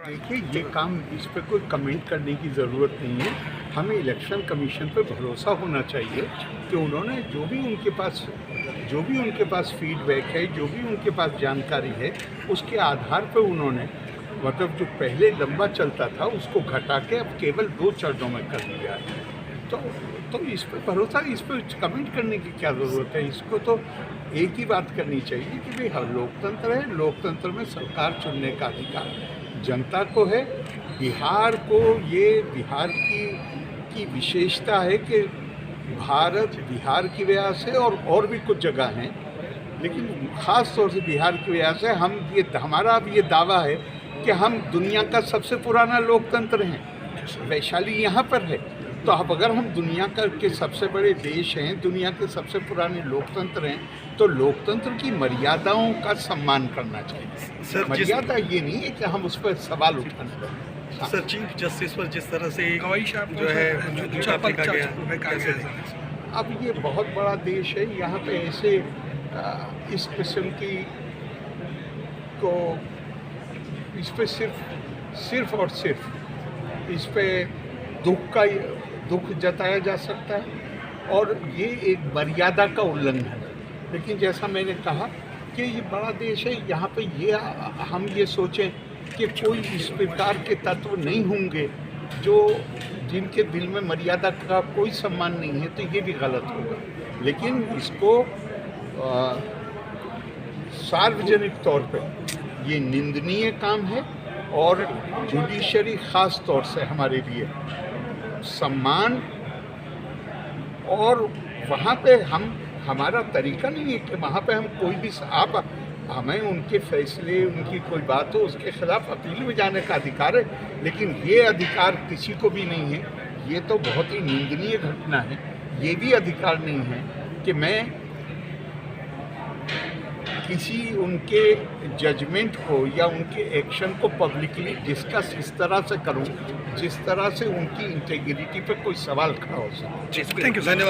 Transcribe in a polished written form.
देखिए, ये काम इस पे कोई कमेंट करने की ज़रूरत नहीं है। हमें इलेक्शन कमीशन पे भरोसा होना चाहिए कि उन्होंने जो भी उनके पास फीडबैक है, जो भी उनके पास जानकारी है, उसके आधार पे उन्होंने मतलब जो पहले लंबा चलता था उसको घटा के अब केवल 2 चरणों में कर दिया है। तो इस पे भरोसा, इस पे कमेंट करने की क्या ज़रूरत है? इसको तो एक ही बात करनी चाहिए कि भाई हर लोकतंत्र है, लोकतंत्र में सरकार चुनने का अधिकार जनता को है। बिहार की विशेषता है कि बिहार की वजह से और भी कुछ जगह हैं, लेकिन ख़ास तौर से बिहार की वजह से हमारा अब ये दावा है कि हम दुनिया का सबसे पुराना लोकतंत्र हैं। वैशाली यहाँ पर है, तो अब अगर हम दुनिया के सबसे बड़े देश हैं, दुनिया के सबसे पुराने लोकतंत्र हैं, तो लोकतंत्र की मर्यादाओं का सम्मान करना चाहिए। सर, मर्यादा ये नहीं है कि हम उस पर सवाल उठाने लगे। सर, चीफ जस्टिस पर जिस तरह से जो है चापा गया कैसे देखें? अब ये बहुत बड़ा देश है, यहाँ पे ऐसे इस किस्म की को इस पे सिर्फ और सिर्फ इस पे दुख जताया जा सकता है और ये एक मर्यादा का उल्लंघन है। लेकिन जैसा मैंने कहा कि ये बड़ा देश है, यहाँ पे हम ये सोचें कि कोई इस प्रकार के तत्व नहीं होंगे जिनके दिल में मर्यादा का कोई सम्मान नहीं है, तो ये भी गलत होगा। लेकिन इसको सार्वजनिक तौर पे ये निंदनीय काम है और जुडिशरी ख़ास तौर से हमारे लिए सम्मान, और वहाँ पे हमारा तरीका नहीं है कि वहाँ पे हम कोई भी हमें उनके फैसले, उनकी कोई बात हो उसके खिलाफ अपील में जाने का अधिकार है, लेकिन ये अधिकार किसी को भी नहीं है। ये तो बहुत ही निंदनीय घटना है। ये भी अधिकार नहीं है कि मैं किसी उनके जजमेंट को या उनके एक्शन को पब्लिकली डिस्कस इस तरह से करूं जिस तरह से उनकी इंटेग्रिटी पे कोई सवाल खड़ा हो सके। थैंक यू, धन्यवाद।